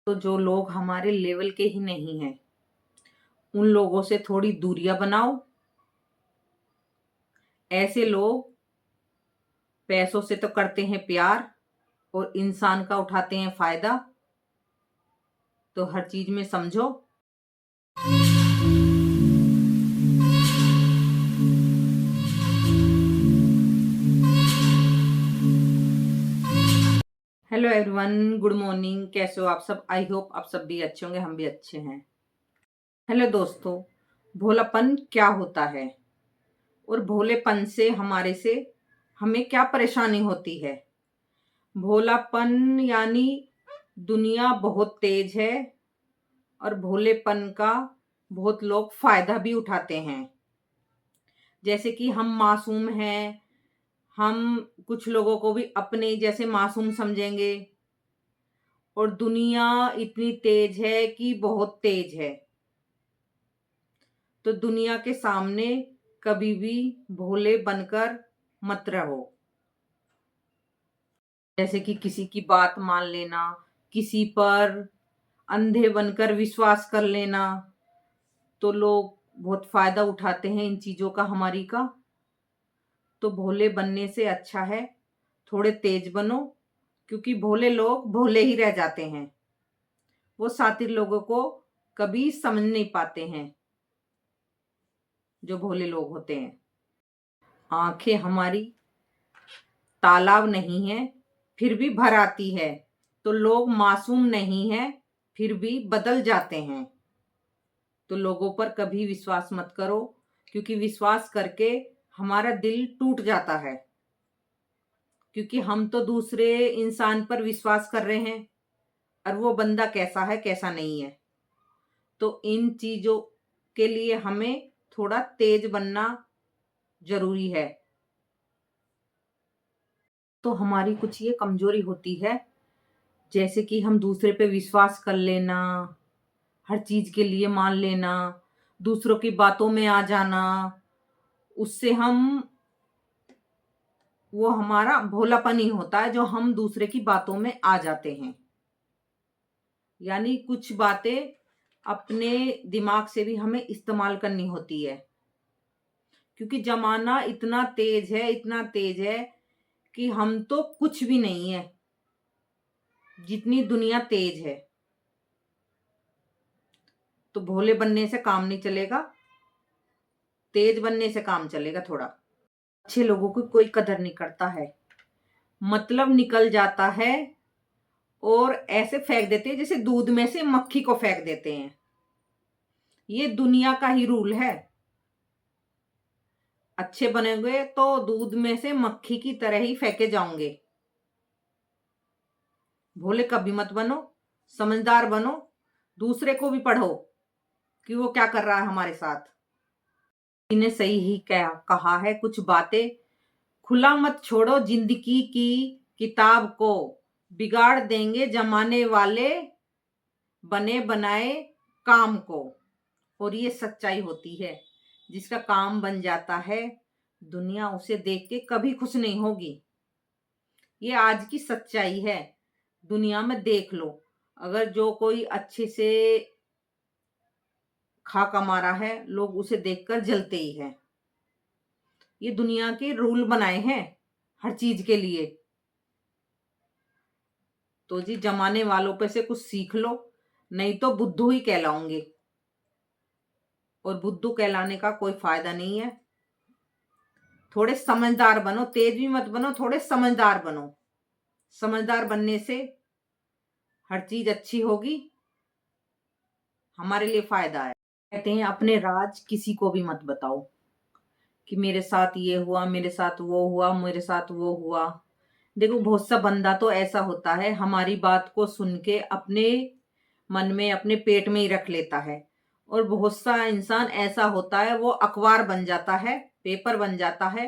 तो जो लोग हमारे लेवल के ही नहीं हैं, उन लोगों से थोड़ी दूरियां बनाओ। ऐसे लोग पैसों से तो करते हैं प्यार और इंसान का उठाते हैं फायदा। तो हर चीज में समझो। Hello everyone, good morning. कैसे हो आप सब? आई होप आप सब भी अच्छे होंगे, हम भी अच्छे हैं। हेलो दोस्तों, भोलापन क्या होता है और भोलेपन से हमें क्या परेशानी होती है? भोलापन यानी दुनिया बहुत तेज है और भोलेपन का बहुत लोग फायदा भी उठाते हैं। जैसे कि हम मासूम हैं, हम कुछ लोगों को भी अपने जैसे मासूम समझेंगे और दुनिया इतनी तेज है कि बहुत तेज है। तो दुनिया के सामने कभी भी भोले बनकर मत रहो। जैसे कि किसी की बात मान लेना, किसी पर अंधे बनकर विश्वास कर लेना, तो लोग बहुत फायदा उठाते हैं इन चीजों का, हमारी का। तो भोले बनने से अच्छा है थोड़े तेज बनो, क्योंकि भोले लोग भोले ही रह जाते हैं। वो शातिर लोगों को कभी समझ नहीं पाते हैं, जो भोले लोग होते हैं। आंखें हमारी तालाब नहीं है, फिर भी भर आती है। तो लोग मासूम नहीं है, फिर भी बदल जाते हैं। तो लोगों पर कभी विश्वास मत करो, क्योंकि विश्वास करके हमारा दिल टूट जाता है। क्योंकि हम तो दूसरे इंसान पर विश्वास कर रहे हैं और वो बंदा कैसा है कैसा नहीं है। तो इन चीजों के लिए हमें थोड़ा तेज बनना जरूरी है। तो हमारी कुछ ये कमजोरी होती है, जैसे कि हम दूसरे पे विश्वास कर लेना, हर चीज के लिए मान लेना, दूसरों की बातों में आ जाना। उससे वो हमारा भोलापन ही होता है, जो हम दूसरे की बातों में आ जाते हैं। यानी कुछ बातें अपने दिमाग से भी हमें इस्तेमाल करनी होती है, क्योंकि जमाना इतना तेज है, इतना तेज है कि हम तो कुछ भी नहीं है जितनी दुनिया तेज है। तो भोले बनने से काम नहीं चलेगा, तेज बनने से काम चलेगा थोड़ा। अच्छे लोगों की कोई कदर नहीं करता है, मतलब निकल जाता है और ऐसे फेंक देते हैं जैसे दूध में से मक्खी को फेंक देते हैं। ये दुनिया का ही रूल है। अच्छे बनेंगे तो दूध में से मक्खी की तरह ही फेंके जाओगे। भोले कभी मत बनो, समझदार बनो। दूसरे को भी पढ़ो कि वो क्या कर रहा है हमारे साथ। इन्हें सही ही कहा है कुछ बातें। खुला मत छोड़ो जिंदगी की किताब को, बिगाड़ देंगे जमाने वाले बने बनाए काम को। और ये सच्चाई होती है, जिसका काम बन जाता है दुनिया उसे देख के कभी खुश नहीं होगी। ये आज की सच्चाई है। दुनिया में देख लो, अगर जो कोई अच्छे से खा कमा रहा है, लोग उसे देखकर जलते ही हैं। ये दुनिया के रूल बनाए हैं हर चीज के लिए। तो जी जमाने वालों पे से कुछ सीख लो, नहीं तो बुद्धू ही कहलाओगे। और बुद्धू कहलाने का कोई फायदा नहीं है। थोड़े समझदार बनो, तेज भी मत बनो, थोड़े समझदार बनो। समझदार बनने से हर चीज अच्छी होगी, हमारे लिए फायदा है। कहते हैं अपने राज किसी को भी मत बताओ कि मेरे साथ ये हुआ, मेरे साथ वो हुआ, मेरे साथ वो हुआ। देखो, बहुत सा बंदा तो ऐसा होता है, हमारी बात को सुन के अपने मन में, अपने पेट में ही रख लेता है। और बहुत सा इंसान ऐसा होता है, वो अखबार बन जाता है, पेपर बन जाता है,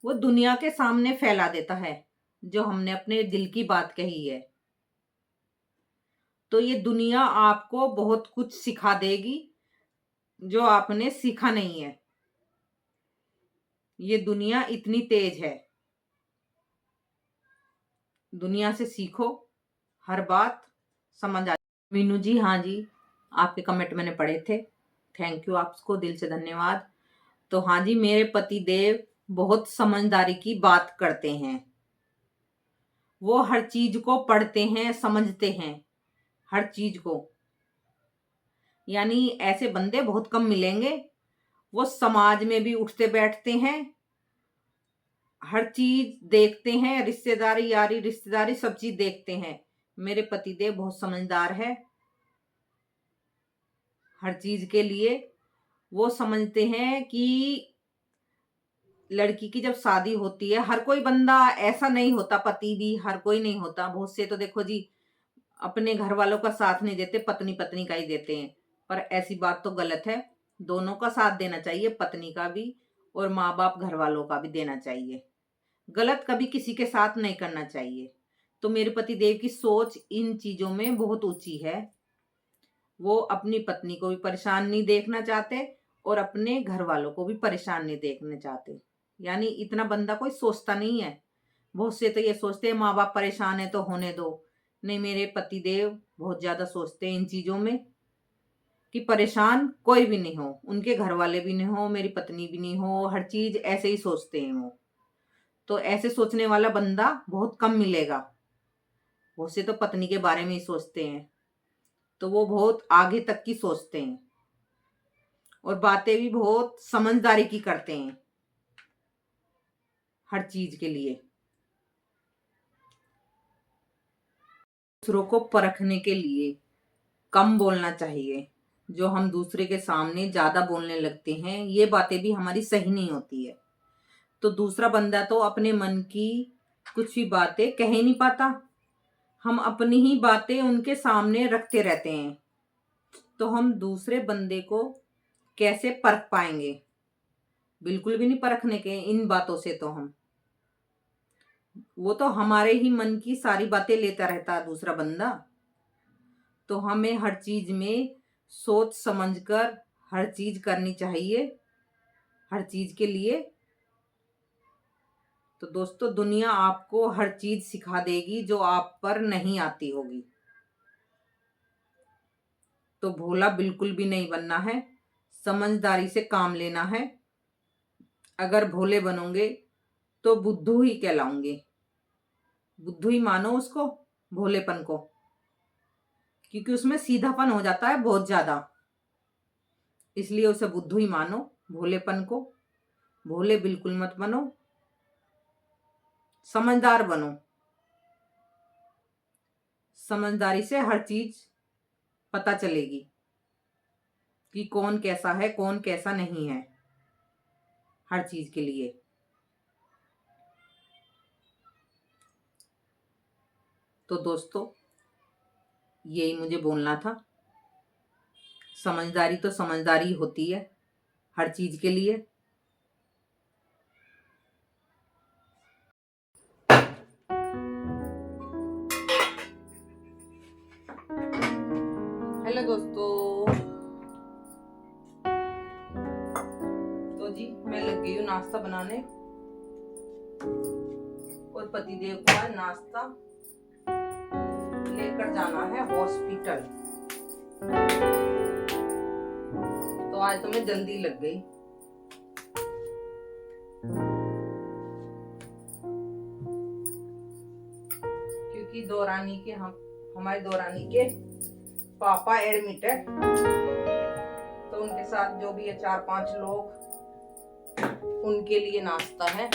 वो दुनिया के सामने फैला देता है जो हमने अपने दिल की बात कही है। तो ये दुनिया आपको बहुत कुछ सिखा देगी जो आपने सीखा नहीं है। ये दुनिया इतनी तेज है। दुनिया से सीखो, हर बात समझ आ मीनू जी, हाँ जी, आपके कमेंट मैंने पढ़े थे। थैंक यू, आपको दिल से धन्यवाद। तो हाँ जी, मेरे पति देव बहुत समझदारी की बात करते हैं। वो हर चीज को पढ़ते हैं, समझते हैं हर चीज को। यानी ऐसे बंदे बहुत कम मिलेंगे। वो समाज में भी उठते बैठते हैं, हर चीज देखते हैं, रिश्तेदारी यारी रिश्तेदारी सब चीज देखते हैं। मेरे पतिदेव बहुत समझदार है। हर चीज के लिए वो समझते हैं कि लड़की की जब शादी होती है, हर कोई बंदा ऐसा नहीं होता, पति भी हर कोई नहीं होता। बहुत से तो देखो जी, अपने घर वालों का साथ नहीं देते, पत्नी पत्नी का ही देते हैं। पर ऐसी बात तो गलत है। दोनों का साथ देना चाहिए, पत्नी का भी और माँ बाप घर वालों का भी देना चाहिए। गलत कभी किसी के साथ नहीं करना चाहिए। तो मेरे पति देव की सोच इन चीजों में बहुत ऊंची है। वो अपनी पत्नी को भी परेशान नहीं देखना चाहते और अपने घर वालों को भी परेशान नहीं देखना चाहते। यानी इतना बंदा कोई सोचता नहीं है। बहुत से तो ये सोचते हैं माँ बाप परेशान है तो होने दो। नहीं, मेरे पति देव बहुत ज्यादा सोचते हैं इन चीजों में कि परेशान कोई भी नहीं हो, उनके घर वाले भी नहीं हो, मेरी पत्नी भी नहीं हो, हर चीज ऐसे ही सोचते हैं वो। तो ऐसे सोचने वाला बंदा बहुत कम मिलेगा। बहुत से तो पत्नी के बारे में ही सोचते हैं, तो वो बहुत आगे तक की सोचते हैं और बातें भी बहुत समझदारी की करते हैं हर चीज के लिए। दूसरों को परखने के लिए कम बोलना चाहिए। जो हम दूसरे के सामने ज्यादा बोलने लगते हैं, ये बातें भी हमारी सही नहीं होती है। तो दूसरा बंदा तो अपने मन की कुछ भी बातें कह ही नहीं पाता। हम अपनी ही बातें उनके सामने रखते रहते हैं, तो हम दूसरे बंदे को कैसे परख पाएंगे? बिल्कुल भी नहीं परखने के इन बातों से। तो हम, वो तो हमारे ही मन की सारी बातें लेता रहता है दूसरा बंदा। तो हमें हर चीज में सोच समझकर हर चीज करनी चाहिए, हर चीज के लिए। तो दोस्तों, दुनिया आपको हर चीज सिखा देगी जो आप पर नहीं आती होगी। तो भोला बिल्कुल भी नहीं बनना है, समझदारी से काम लेना है। अगर भोले बनोगे तो बुद्धू ही कहलाओगे। बुद्धू ही मानो उसको, भोलेपन को, क्योंकि उसमें सीधापन हो जाता है बहुत ज्यादा। इसलिए उसे बुद्धू ही मानो, भोलेपन को। भोले बिल्कुल मत बनो, समझदार बनो। समझदारी से हर चीज पता चलेगी कि कौन कैसा है, कौन कैसा नहीं है, हर चीज के लिए। तो दोस्तों, यही मुझे बोलना था। समझदारी तो समझदारी होती है हर चीज के लिए। हेलो दोस्तों, तो जी मैं लग गई हूँ नाश्ता बनाने और पतिदेव को आज नाश्ता लेकर जाना है हॉस्पिटल। तो आज तो मैं जल्दी लग गई, क्योंकि दौरानी के हमारे दौरानी के पापा एडमिट है। तो उनके साथ जो भी है 4-5 लोग, उनके लिए नाश्ता है।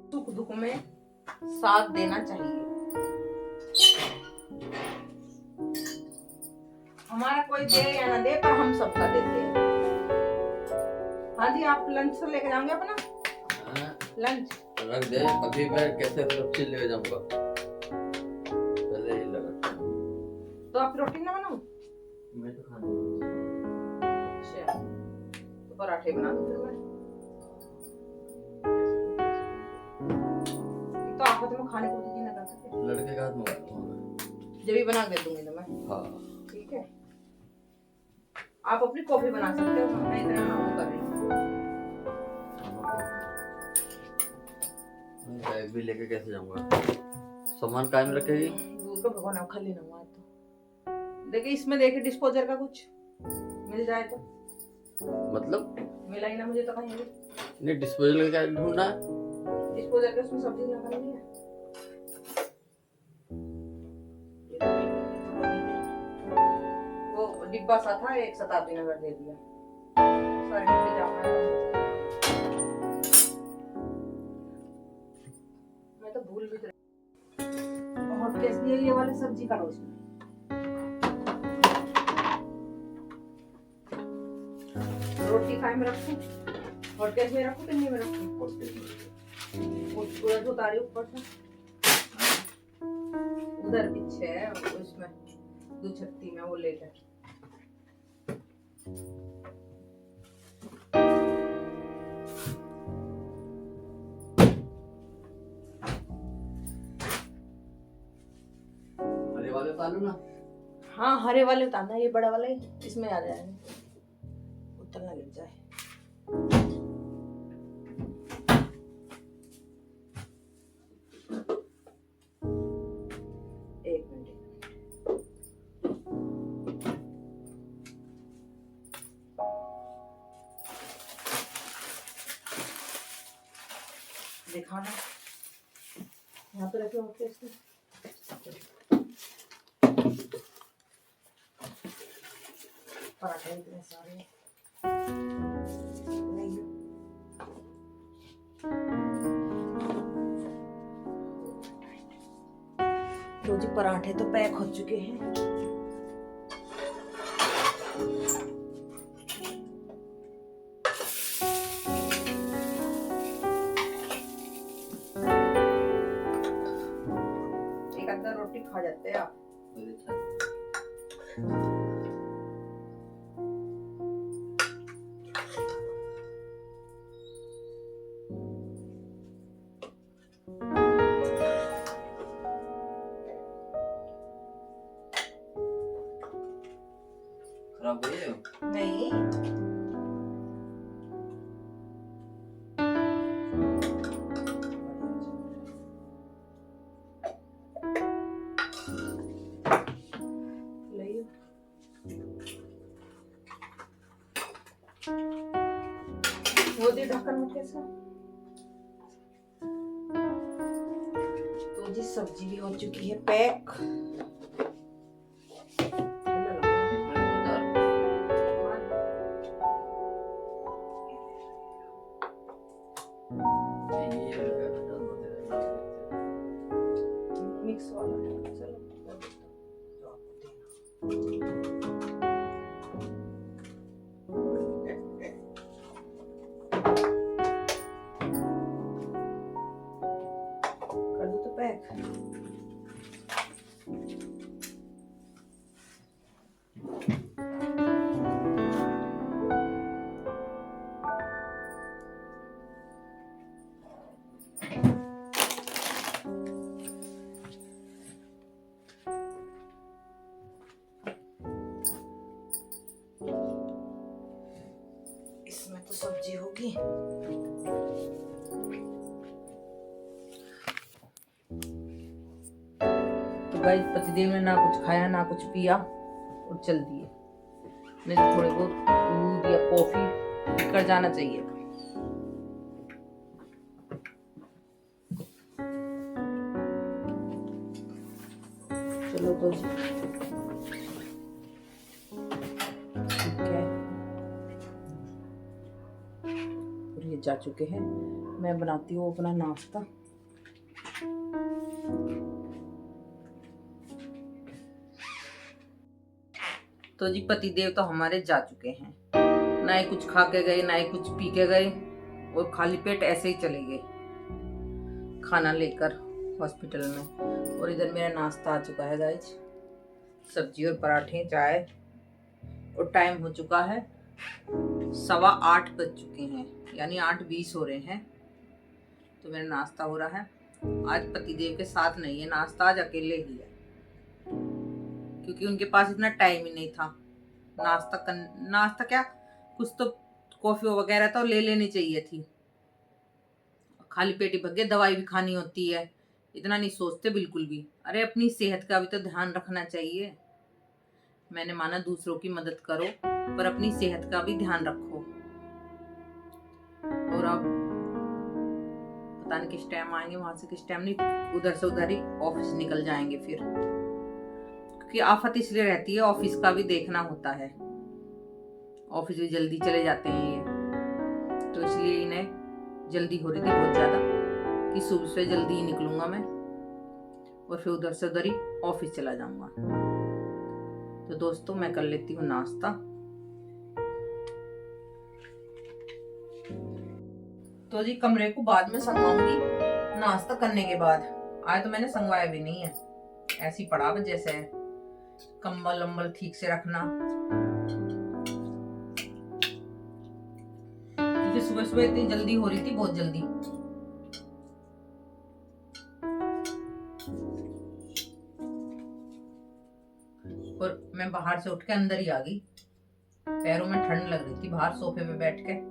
सुख दुख में साथ देना चाहिए। हमारा कोई दे या ना दे, पर हम सबका देते हैं। हाँ जी, आप लंच तो लेके जाओगे अपना? लंच रख दे, अभी मैं कैसे सब्जी ले जाऊंगा, पहले ही लगा। तो आप रोटी ना बनाओ? मैं तो खा लूंगा। अच्छा, तो पराठे बना दो फिर मैं। तो तो मैं खाने को भी ना कर सके। लड़के का हाथ मंगा दूंगा जब भी बना के दे दूंगी तो मैं। हाँ ठीक है, आप अपनी कॉफी बना सकते हो, मैं इतना ना वो कर रही हूँ। बैग भी लेके कैसे जाऊंगा? सामान कायम रखेगी? दूध का भगवान आप खाली ना हुआ तो देखिए, इसमें देखिए डिस्पोजर का कुछ मिल जाए तो। मतलब मिला ही ना मुझे तो कहीं भी। नहीं, डिस्पोजल का ढूंढना है। डिस्पोजर के उसमें सब्जी ना करनी है। वो डिब्बा सा था, एक शताब्दी नगर दे दिया। सारे डिब्बे जाना है। मैं तो भूल भी गई। और कैसे ये वाली सब्जी का रोज रोटी खाए में रखूं, हॉटकेस में रखूं, पिन्नी में रखूं? उधर उतारी ऊपर से, उधर पीछे है उसमें दुछत्ती में, वो लेकर। हरे वाले उतार लो ना। हाँ, हरे वाले उतारना, ये बड़ा वाला ही इसमें आ जाएगा, उतरना लग जाए। एक मिनट, दिखाना यहाँ पे रखे होते इसमें। पराठे इतने सारे नहीं। तो जी पराठे तो पैक हो चुके हैं। एक आधा रोटी खा जाते हैं आप। खराब हुई है? नहीं, वो दे ढक्कन में कैसा। तो जी सब्जी भी हो चुकी है पैक। मिक्स वाला है, चलो जो आपको कर दो तो पैक। इसमें तो सब्जी होगी। तो गाइस पतिदेव ने ना कुछ खाया ना कुछ पिया और चल दिए। नहीं तो थोड़े बहुत दूध या कॉफी पीकर जाना चाहिए। चलो तो जी ठीक है, और ये जा चुके हैं। मैं बनाती हूँ अपना नाश्ता। तो जी पतिदेव तो हमारे जा चुके हैं, ना ही कुछ खा के गए ना ही कुछ पी के गए, और खाली पेट ऐसे ही चले गए खाना लेकर हॉस्पिटल में। और इधर मेरा नाश्ता आ चुका है गाइस, सब्जी और पराठे, चाय, और टाइम हो चुका है 8:15 बज चुके हैं, यानी 8:20 हो रहे हैं। तो मेरा नाश्ता हो रहा है। आज पतिदेव के साथ नहीं है, नाश्ता आज अकेले ही है, क्योंकि उनके पास इतना टाइम ही नहीं था। नाश्ता क्या, कुछ तो कॉफी वगैरह तो ले लेनी चाहिए थी। खाली पेटी भगे दवाई भी खानी होती है, इतना नहीं सोचते बिल्कुल भी। अरे अपनी सेहत का भी तो ध्यान रखना चाहिए। मैंने माना दूसरों की मदद करो, पर अपनी सेहत का भी ध्यान रखो। और अब पता नहीं किस टाइम आएंगे, वहां से किस टाइम नहीं, उधर से उधर ही ऑफिस निकल जाएंगे फिर, क्योंकि आफत इसलिए रहती है, ऑफिस का भी देखना होता है। ऑफिस भी जल्दी चले जाते हैं ये, तो इसलिए इन्हें जल्दी हो रही थी बहुत ज्यादा कि सुबह से जल्दी ही निकलूंगा मैं और फिर उधर से उधर ही ऑफिस चला जाऊंगा। तो दोस्तों मैं कर लेती हूँ नाश्ता। तो जी कमरे को बाद में संगवाऊंगी नाश्ता करने के बाद। आज तो मैंने संगवाया भी नहीं है, ऐसी पड़ा जैसे है। कंबल वंबल ठीक से रखना, क्योंकि सुबह सुबह इतनी जल्दी हो रही थी, बहुत जल्दी। और मैं बाहर से उठ के अंदर ही आ गई, पैरों में ठंड लग रही थी बाहर सोफे पे बैठ के।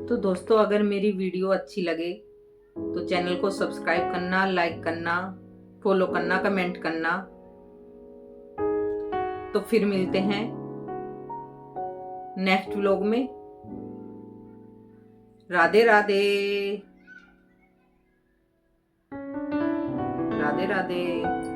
तो दोस्तों अगर मेरी वीडियो अच्छी लगे तो चैनल को सब्सक्राइब करना, लाइक करना, फॉलो करना, कमेंट करना। तो फिर मिलते हैं नेक्स्ट व्लॉग में। राधे राधे, राधे राधे।